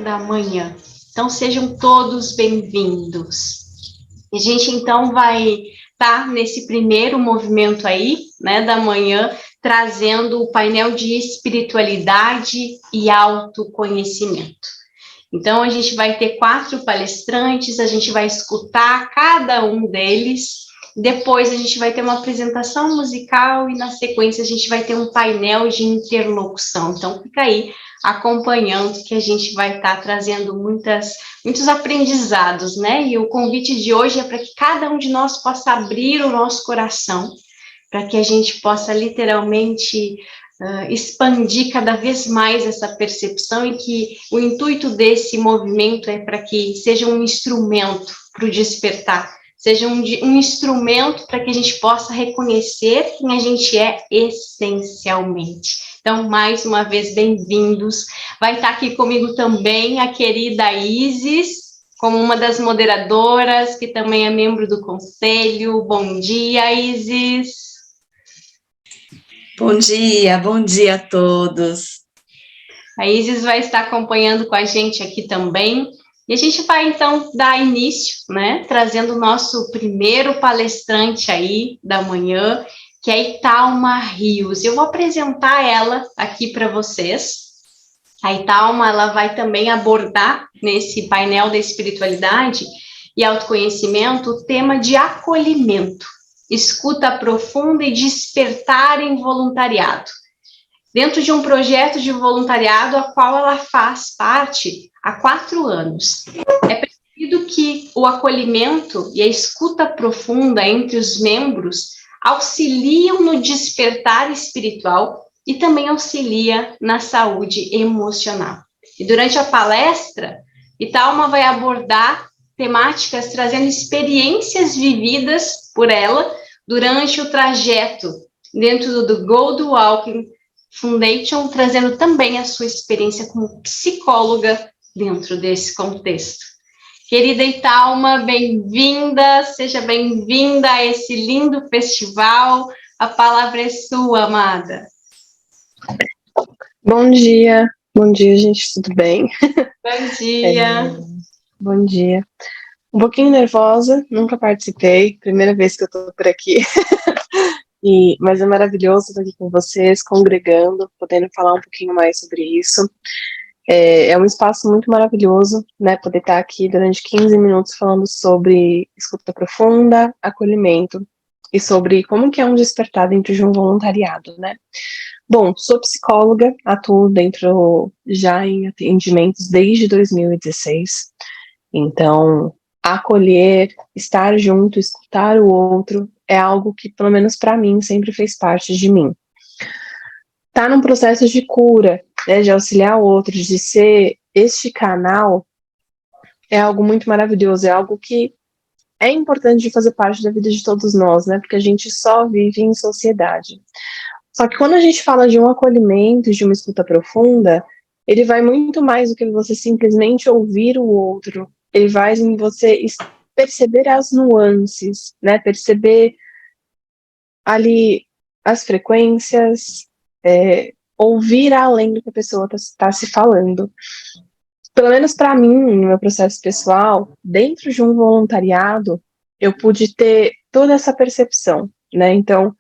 da manhã. Então, sejam todos bem-vindos. A gente, então, vai estar nesse primeiro movimento aí, né, da manhã, trazendo o painel de espiritualidade e autoconhecimento. Então, a gente vai ter 4 palestrantes, a gente vai escutar cada um deles, depois a gente vai ter uma apresentação musical e, na sequência, a gente vai ter um painel de interlocução. Então, fica aí acompanhando, que a gente vai estar trazendo muitos aprendizados, né? E o convite de hoje é para que cada um de nós possa abrir o nosso coração, para que a gente possa literalmente expandir cada vez mais essa percepção, e que o intuito desse movimento é para que seja um instrumento para o despertar, seja um instrumento para que a gente possa reconhecer quem a gente é essencialmente. Então, mais uma vez, bem-vindos. Vai estar aqui comigo também a querida Isis, como uma das moderadoras, que também é membro do conselho. Bom dia, Isis. Bom dia a todos. A Isis vai estar acompanhando com a gente aqui também. E a gente vai, então, dar início, né, trazendo o nosso primeiro palestrante aí da manhã, que é a Italma Rios. Eu vou apresentar ela aqui para vocês. A Italma, ela vai também abordar, nesse painel da espiritualidade e autoconhecimento, o tema de acolhimento, escuta profunda e despertar em voluntariado, dentro de um projeto de voluntariado a qual ela faz parte há 4 anos. É percebido que o acolhimento e a escuta profunda entre os membros auxiliam no despertar espiritual e também auxilia na saúde emocional. E durante a palestra, Italma vai abordar temáticas trazendo experiências vividas por ela durante o trajeto dentro do Gold Walking Foundation, trazendo também a sua experiência como psicóloga dentro desse contexto. Querida Italma, bem-vinda, seja bem-vinda a esse lindo festival. A palavra é sua, amada. Bom dia, gente, tudo bem? Bom dia. Bom dia. Um pouquinho nervosa, nunca participei, primeira vez que eu tô por aqui. Mas é maravilhoso estar aqui com vocês, congregando, podendo falar um pouquinho mais sobre isso. É um espaço muito maravilhoso, né, poder estar aqui durante 15 minutos falando sobre escuta profunda, acolhimento, e sobre como que é um despertar dentro de um voluntariado, né? Bom, sou psicóloga, atuo já em atendimentos desde 2016, então acolher, estar junto, escutar o outro é algo que, pelo menos para mim, sempre fez parte de mim. Tá num processo de cura, né, de auxiliar o outro, de ser este canal, é algo muito maravilhoso, é algo que é importante de fazer parte da vida de todos nós, né, porque a gente só vive em sociedade. Só que quando a gente fala de um acolhimento, de uma escuta profunda, ele vai muito mais do que você simplesmente ouvir o outro. Ele vai em você perceber as nuances, né? Perceber ali as frequências, ouvir além do que a pessoa está se falando. Pelo menos para mim, no meu processo pessoal, dentro de um voluntariado, eu pude ter toda essa percepção, né? Então,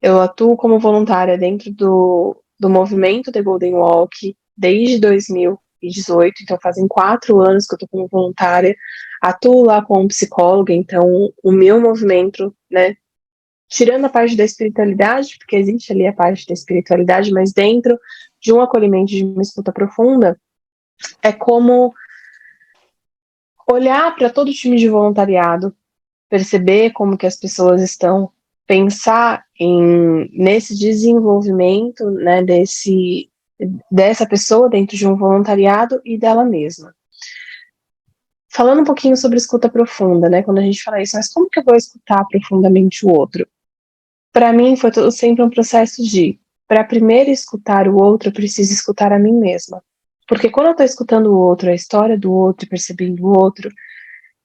eu atuo como voluntária dentro do movimento The Golden Walk desde 2018, então fazem 4 anos que eu estou como voluntária, atuo lá como psicóloga, então o meu movimento, né, tirando a parte da espiritualidade, porque existe ali a parte da espiritualidade, mas dentro de um acolhimento, de uma escuta profunda, é como olhar para todo o time de voluntariado, perceber como que as pessoas estão, pensar nesse desenvolvimento, né, dessa pessoa dentro de um voluntariado e dela mesma. Falando um pouquinho sobre escuta profunda, né, quando a gente fala isso, mas como que eu vou escutar profundamente o outro? Para mim foi sempre um processo para primeiro escutar o outro, eu preciso escutar a mim mesma. Porque quando eu estou escutando o outro, a história do outro, percebendo o outro,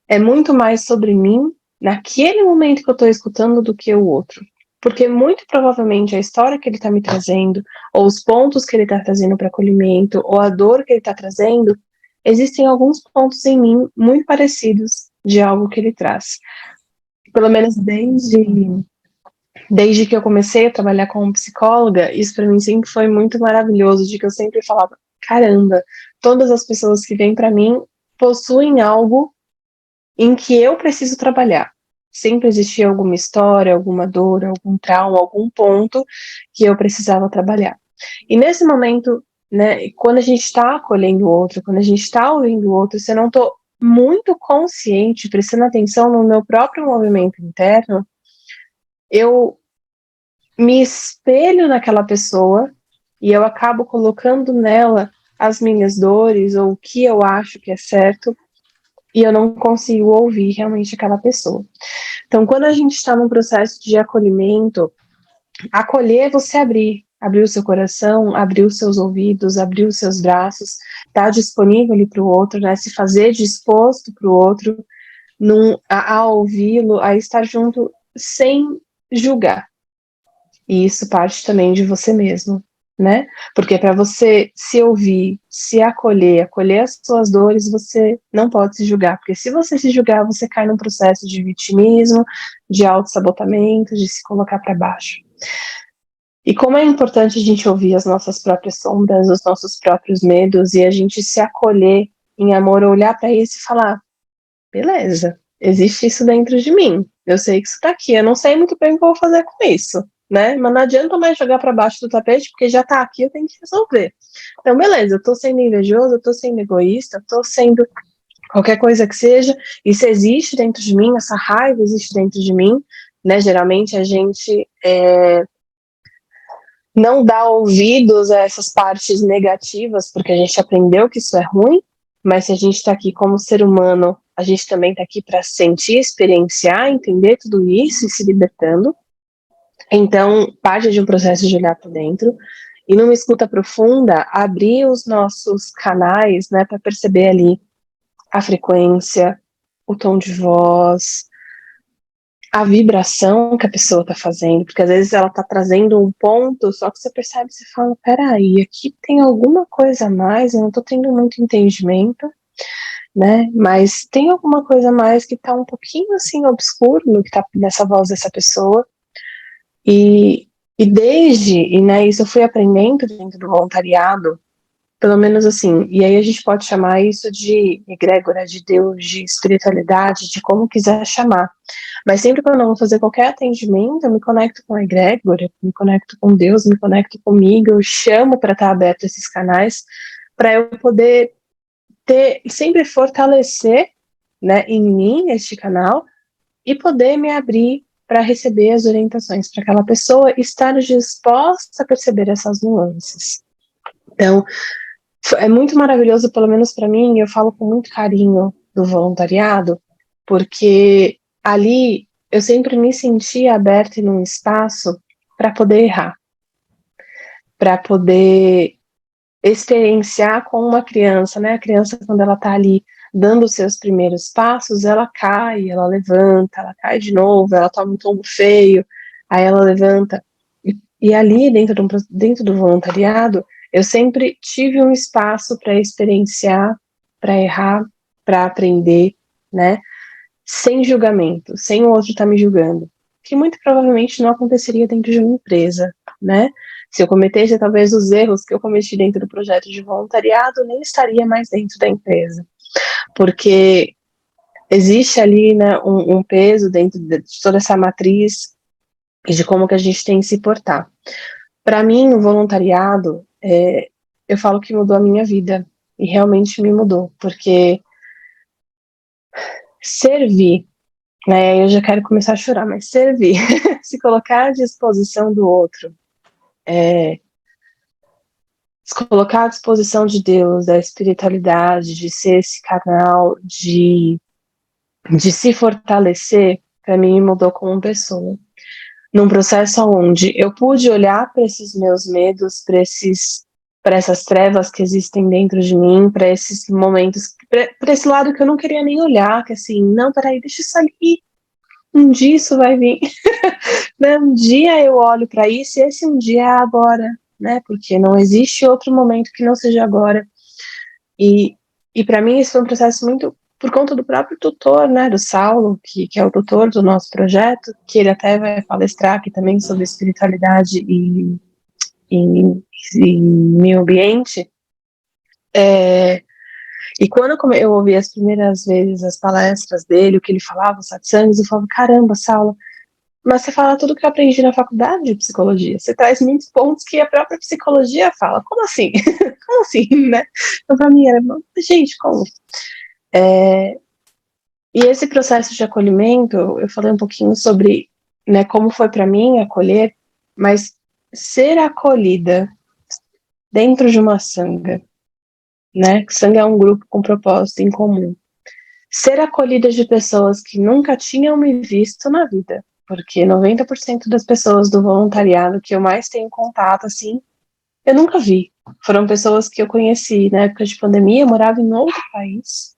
é muito mais sobre mim naquele momento que eu estou escutando do que o outro. Porque muito provavelmente a história que ele está me trazendo, ou os pontos que ele está trazendo para acolhimento, ou a dor que ele está trazendo, existem alguns pontos em mim muito parecidos de algo que ele traz. Pelo menos desde que eu comecei a trabalhar como psicóloga, isso para mim sempre foi muito maravilhoso, de que eu sempre falava, caramba, todas as pessoas que vêm para mim possuem algo em que eu preciso trabalhar. Sempre existia alguma história, alguma dor, algum trauma, algum ponto que eu precisava trabalhar. E nesse momento, né, quando a gente está acolhendo o outro, quando a gente está ouvindo o outro, se eu não estou muito consciente, prestando atenção no meu próprio movimento interno, eu me espelho naquela pessoa e eu acabo colocando nela as minhas dores ou o que eu acho que é certo e eu não consigo ouvir realmente aquela pessoa. Então, quando a gente está num processo de acolhimento, acolher é você abrir o seu coração, abrir os seus ouvidos, abrir os seus braços, estar disponível ali para o outro, né, se fazer disposto para o outro, a ouvi-lo, a estar junto sem julgar. E isso parte também de você mesmo, né? Porque para você se ouvir, se acolher as suas dores, você não pode se julgar. Porque se você se julgar, você cai num processo de vitimismo, de autossabotamento, de se colocar para baixo. E como é importante a gente ouvir as nossas próprias sombras, os nossos próprios medos, e a gente se acolher em amor, olhar para isso e falar, beleza, existe isso dentro de mim, eu sei que isso tá aqui, eu não sei muito bem o que eu vou fazer com isso, né, mas não adianta mais jogar para baixo do tapete, porque já tá aqui, eu tenho que resolver. Então, beleza, eu tô sendo invejoso, eu tô sendo egoísta, eu tô sendo qualquer coisa que seja, isso existe dentro de mim, essa raiva existe dentro de mim, né, geralmente a gente não dá ouvidos a essas partes negativas, porque a gente aprendeu que isso é ruim, mas se a gente está aqui como ser humano, a gente também está aqui para sentir, experienciar, entender tudo isso e se libertando. Então, parte de um processo de olhar para dentro e numa escuta profunda, abrir os nossos canais, né, para perceber ali a frequência, o tom de voz, a vibração que a pessoa está fazendo, porque às vezes ela está trazendo um ponto, só que você percebe, você fala, peraí, aqui tem alguma coisa a mais, eu não estou tendo muito entendimento, né, mas tem alguma coisa a mais que está um pouquinho assim obscuro no que está nessa voz dessa pessoa, e né, isso eu fui aprendendo dentro do voluntariado, pelo menos assim, e aí a gente pode chamar isso de egrégora, de Deus, de espiritualidade, de como quiser chamar. Mas sempre quando eu vou fazer qualquer atendimento, eu me conecto com a egrégora, me conecto com Deus, me conecto comigo, eu chamo para estar aberto esses canais, para eu poder sempre fortalecer, né, em mim este canal e poder me abrir para receber as orientações para aquela pessoa, estar disposta a perceber essas nuances. Então, é muito maravilhoso, pelo menos para mim, eu falo com muito carinho do voluntariado, porque ali eu sempre me senti aberta em um espaço para poder errar, para poder experienciar com uma criança, né? A criança, quando ela está ali dando os seus primeiros passos, ela cai, ela levanta, ela cai de novo, ela toma um tombo feio, aí ela levanta. E ali, dentro do voluntariado, eu sempre tive um espaço para experienciar, para errar, para aprender, né? Sem julgamento, sem o outro estar me julgando, que muito provavelmente não aconteceria dentro de uma empresa, né? Se eu cometesse talvez os erros que eu cometi dentro do projeto de voluntariado, nem estaria mais dentro da empresa, porque existe ali, né, um peso dentro de toda essa matriz e de como que a gente tem que se portar. Para mim, o voluntariado, eu falo que mudou a minha vida, e realmente me mudou, porque servir, né, eu já quero começar a chorar, mas servir, se colocar à disposição do outro, se colocar à disposição de Deus, da espiritualidade, de ser esse canal, de se fortalecer, para mim mudou como pessoa. Num processo onde eu pude olhar para esses meus medos, para essas trevas que existem dentro de mim, para esses momentos, para esse lado que eu não queria nem olhar, que assim, não, peraí, deixa isso ali, um dia isso vai vir, né? Um dia eu olho para isso e esse um dia é agora, né? Porque não existe outro momento que não seja agora. E E para mim isso foi um processo muito por conta do próprio tutor, né, do Saulo, que é o tutor do nosso projeto, que ele até vai palestrar aqui também sobre espiritualidade e meio ambiente. E quando eu ouvi as primeiras vezes as palestras dele, o que ele falava, os satsangs, eu falava, caramba, Saulo, mas você fala tudo que eu aprendi na faculdade de psicologia. Você traz muitos pontos que a própria psicologia fala. Como assim? Como assim, né? Então, pra mim era, gente, como? E esse processo de acolhimento, eu falei um pouquinho sobre, né, como foi para mim acolher, mas ser acolhida dentro de uma sangha, né? Sangha é um grupo com propósito em comum. Ser acolhida de pessoas que nunca tinham me visto na vida, porque 90% das pessoas do voluntariado que eu mais tenho contato, assim, eu nunca vi. Foram pessoas que eu conheci na época de pandemia, eu morava em outro país,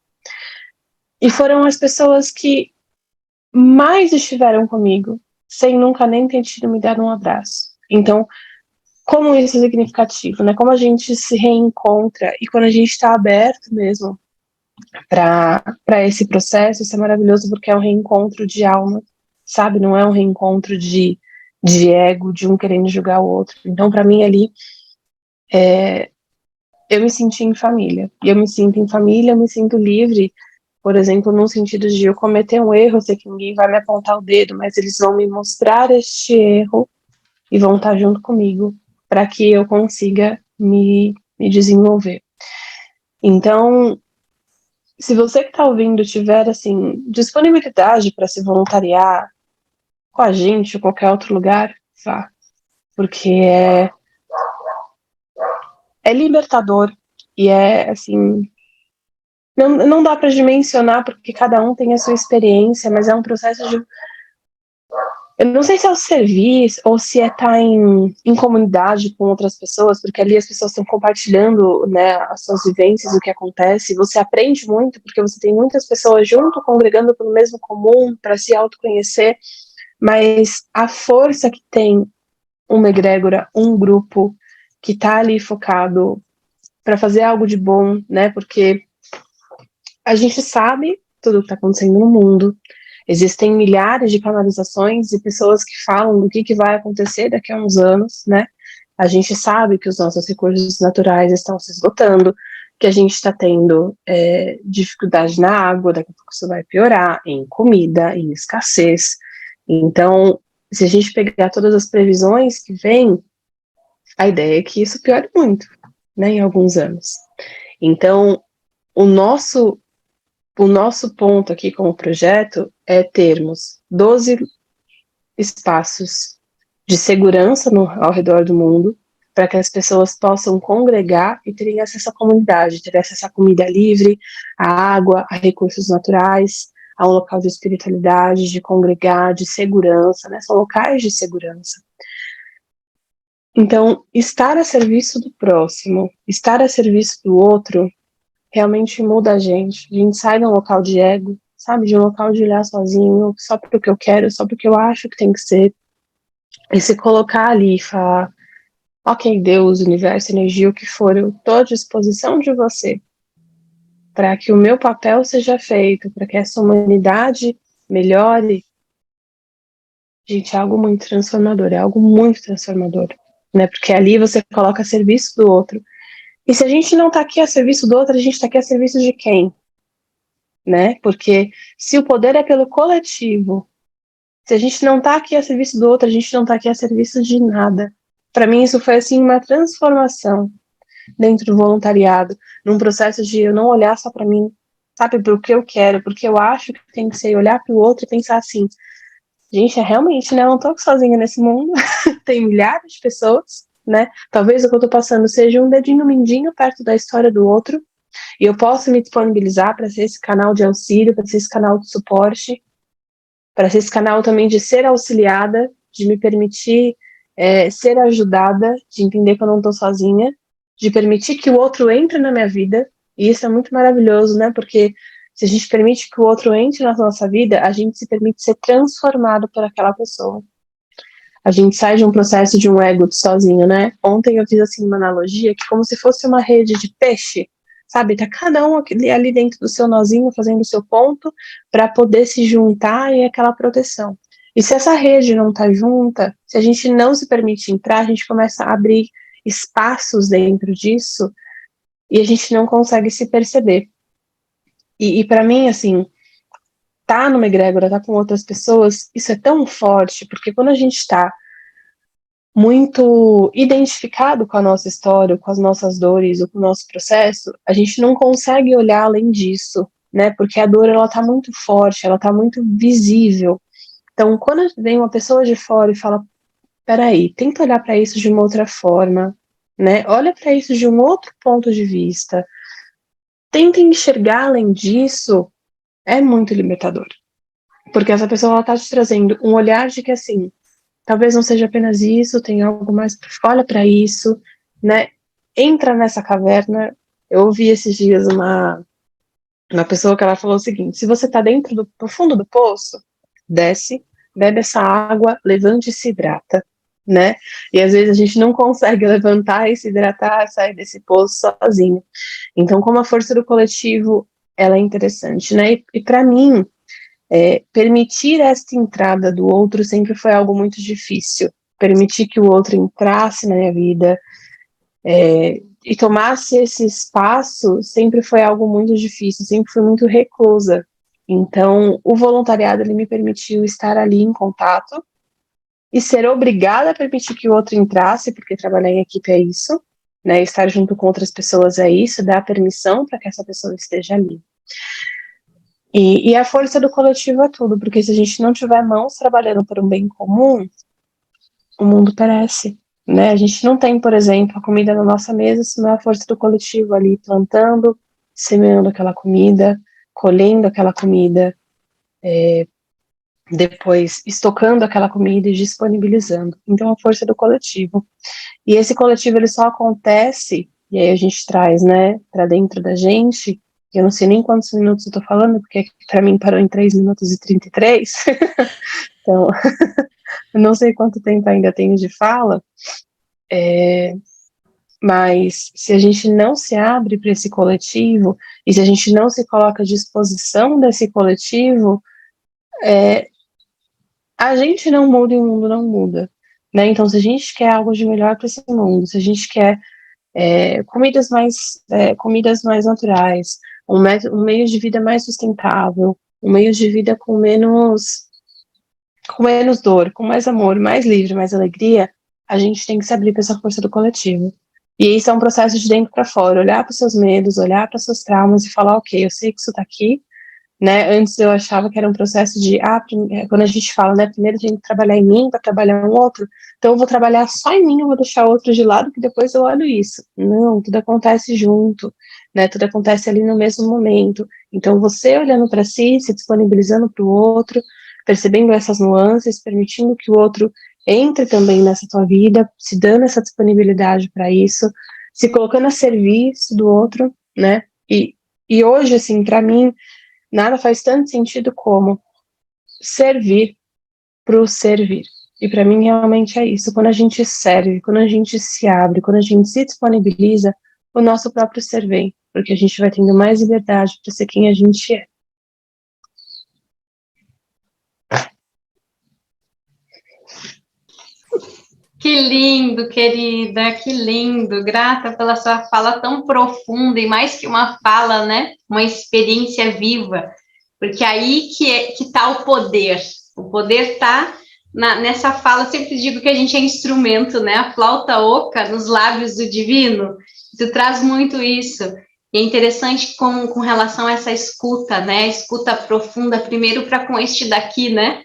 e foram as pessoas que mais estiveram comigo, sem nunca nem ter tido me dar um abraço. Então, como isso é significativo, né? Como a gente se reencontra e quando a gente está aberto mesmo para esse processo, isso é maravilhoso porque é um reencontro de alma, sabe? Não é um reencontro de ego, de um querendo julgar o outro. Então, para mim, ali, eu me senti em família. E eu me sinto em família, eu me sinto livre, por exemplo, no sentido de eu cometer um erro, eu sei que ninguém vai me apontar o dedo, mas eles vão me mostrar este erro e vão estar junto comigo para que eu consiga me desenvolver. Então, se você que está ouvindo tiver, assim, disponibilidade para se voluntariar com a gente ou qualquer outro lugar, vá. Porque é libertador e é, assim, não dá para dimensionar porque cada um tem a sua experiência, mas é um processo de... Eu não sei se é o serviço ou se é estar em comunidade com outras pessoas, porque ali as pessoas estão compartilhando, né, as suas vivências, o que acontece. Você aprende muito, porque você tem muitas pessoas junto, congregando pelo mesmo comum, para se autoconhecer. Mas a força que tem uma egrégora, um grupo que está ali focado para fazer algo de bom, né? Porque a gente sabe tudo o que está acontecendo no mundo. Existem milhares de canalizações e pessoas que falam do que vai acontecer daqui a uns anos, né? A gente sabe que os nossos recursos naturais estão se esgotando, que a gente está tendo dificuldade na água, daqui a pouco isso vai piorar, em comida, em escassez. Então, se a gente pegar todas as previsões que vêm, a ideia é que isso piore muito, né, em alguns anos. Então, o nosso ponto aqui como projeto é termos 12 espaços de segurança ao redor do mundo, para que as pessoas possam congregar e terem acesso à comunidade, ter acesso à comida livre, à água, a recursos naturais, a um local de espiritualidade, de congregar, de segurança, né? São locais de segurança. Então, estar a serviço do próximo, estar a serviço do outro, realmente muda a gente. A gente sai de um local de ego, sabe? De um local de olhar sozinho, só porque eu quero, só porque eu acho que tem que ser. E se colocar ali e falar, ok, Deus, universo, energia, o que for, eu estou à disposição de você para que o meu papel seja feito, para que essa humanidade melhore. Gente, é algo muito transformador, é algo muito transformador, né? Porque ali você coloca a serviço do outro. E se a gente não está aqui a serviço do outro, a gente está aqui a serviço de quem? Né? Porque se o poder é pelo coletivo, se a gente não está aqui a serviço do outro, a gente não está aqui a serviço de nada. Para mim, isso foi assim uma transformação dentro do voluntariado, num processo de eu não olhar só para mim, sabe, para o que eu quero, porque eu acho que tem que ser olhar para o outro e pensar assim, gente, realmente, né, eu não estou sozinha nesse mundo, tem milhares de pessoas, né, talvez o que eu estou passando seja um dedinho mindinho perto da história do outro, e eu posso me disponibilizar para ser esse canal de auxílio, para ser esse canal de suporte, para ser esse canal também de ser auxiliada, de me permitir ser ajudada, de entender que eu não estou sozinha, de permitir que o outro entre na minha vida, e isso é muito maravilhoso, né, porque se a gente permite que o outro entre na nossa vida, a gente se permite ser transformado por aquela pessoa. A gente sai de um processo de um ego sozinho, né? Ontem eu fiz assim uma analogia que como se fosse uma rede de peixe, sabe? Tá cada um ali dentro do seu nozinho, fazendo o seu ponto, para poder se juntar e aquela proteção. E se essa rede não tá junta, se a gente não se permite entrar, a gente começa a abrir espaços dentro disso e a gente não consegue se perceber. E para mim, assim, tá numa egrégora, tá com outras pessoas, isso é tão forte, porque quando a gente tá muito identificado com a nossa história, com as nossas dores, ou com o nosso processo, a gente não consegue olhar além disso, né? Porque a dor, ela tá muito forte, ela tá muito visível. Então, quando vem uma pessoa de fora e fala, peraí, tenta olhar para isso de uma outra forma, né? Olha para isso de um outro ponto de vista. Tenta enxergar além disso, é muito libertador. Porque essa pessoa, ela tá te trazendo um olhar de que, assim, talvez não seja apenas isso, tem algo mais, olha para isso, né? Entra nessa caverna. Eu ouvi esses dias uma pessoa que ela falou o seguinte: se você tá dentro do fundo do poço, desce, bebe essa água, levante e se hidrata, né? E às vezes a gente não consegue levantar e se hidratar, sair desse poço sozinho. Então, como a força do coletivo, ela é interessante, né? E para mim, permitir esta entrada do outro sempre foi algo muito difícil. Permitir que o outro entrasse na minha vida e tomasse esse espaço sempre foi algo muito difícil, sempre fui muito reclusa. Então, o voluntariado, ele me permitiu estar ali em contato e ser obrigada a permitir que o outro entrasse, porque trabalhar em equipe é isso, né? Estar junto com outras pessoas é isso, dar permissão para que essa pessoa esteja ali. E a força do coletivo é tudo, porque se a gente não tiver mãos trabalhando por um bem comum, o mundo perece, né? A gente não tem, por exemplo, a comida na nossa mesa se não é a força do coletivo ali plantando, semeando aquela comida, colhendo aquela comida, depois estocando aquela comida e disponibilizando. Então, a força do coletivo. E esse coletivo, ele só acontece, e aí a gente traz, né, para dentro da gente. Eu não sei nem quantos minutos eu tô falando, porque para mim parou em 3 minutos e 33. Então, eu não sei quanto tempo ainda tenho de fala, mas se a gente não se abre para esse coletivo, e se a gente não se coloca à disposição desse coletivo, a gente não muda e o mundo não muda, né? Então, se a gente quer algo de melhor para esse mundo, se a gente quer comidas mais naturais, um meio de vida mais sustentável, um meio de vida com menos dor, com mais amor, mais livre, mais alegria, a gente tem que se abrir para essa força do coletivo. E isso é um processo de dentro para fora, olhar para os seus medos, olhar para os seus traumas e falar, ok, eu sei que isso está aqui, né? Antes eu achava que era um processo de, quando a gente fala, né, primeiro a gente tem que trabalhar em mim para trabalhar no outro, então eu vou trabalhar só em mim, eu vou deixar o outro de lado, que depois eu olho isso. Não, tudo acontece junto, né? Tudo acontece ali no mesmo momento. Então você olhando para si, se disponibilizando para o outro, percebendo essas nuances, permitindo que o outro entre também nessa tua vida, se dando essa disponibilidade para isso, se colocando a serviço do outro, né? E hoje, assim, para mim, nada faz tanto sentido como servir pro servir. E para mim realmente é isso. Quando a gente serve, quando a gente se abre, quando a gente se disponibiliza, o nosso próprio ser vem, porque a gente vai tendo mais liberdade para ser quem a gente é. Que lindo, querida, que lindo. Grata pela sua fala tão profunda e mais que uma fala, né? Uma experiência viva. Porque aí que tá o poder. O poder está nessa fala. Eu sempre digo que a gente é instrumento, né? A flauta oca nos lábios do divino. Tu traz muito isso. E é interessante com relação a essa escuta, né? Escuta profunda, primeiro para com este daqui, né?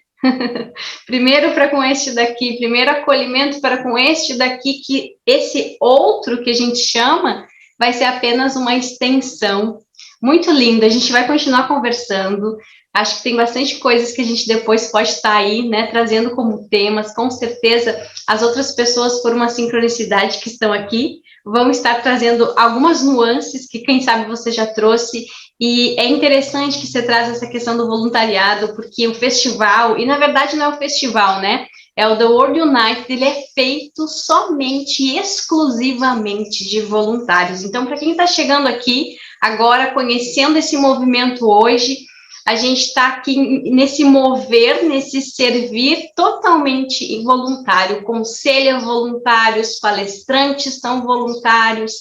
Primeiro para com este daqui, primeiro acolhimento para com este daqui, que esse outro que a gente chama vai ser apenas uma extensão. Muito lindo, a gente vai continuar conversando. Acho que tem bastante coisas que a gente depois pode estar aí, né, trazendo como temas. Com certeza, as outras pessoas, por uma sincronicidade que estão aqui, vão estar trazendo algumas nuances que, quem sabe, você já trouxe. E é interessante que você traz essa questão do voluntariado, porque o festival, e na verdade não é o festival, né? É o The World United, ele é feito somente, exclusivamente de voluntários. Então, para quem está chegando aqui, agora conhecendo esse movimento hoje, a gente está aqui nesse mover, nesse servir totalmente involuntário. O conselho é voluntário, os palestrantes são voluntários.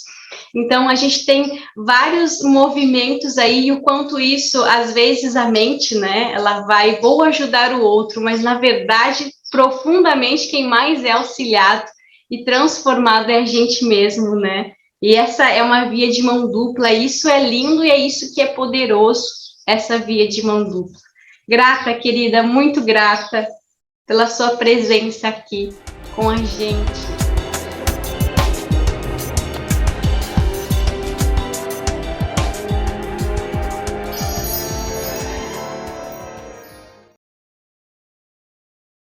Então, a gente tem vários movimentos aí, e o quanto isso, às vezes, a mente, né, ela vai, vou ajudar o outro, mas, na verdade, profundamente, quem mais é auxiliado e transformado é a gente mesmo, né? E essa é uma via de mão dupla, isso é lindo e é isso que é poderoso, essa via de mão dupla. Grata, querida, muito grata pela sua presença aqui com a gente.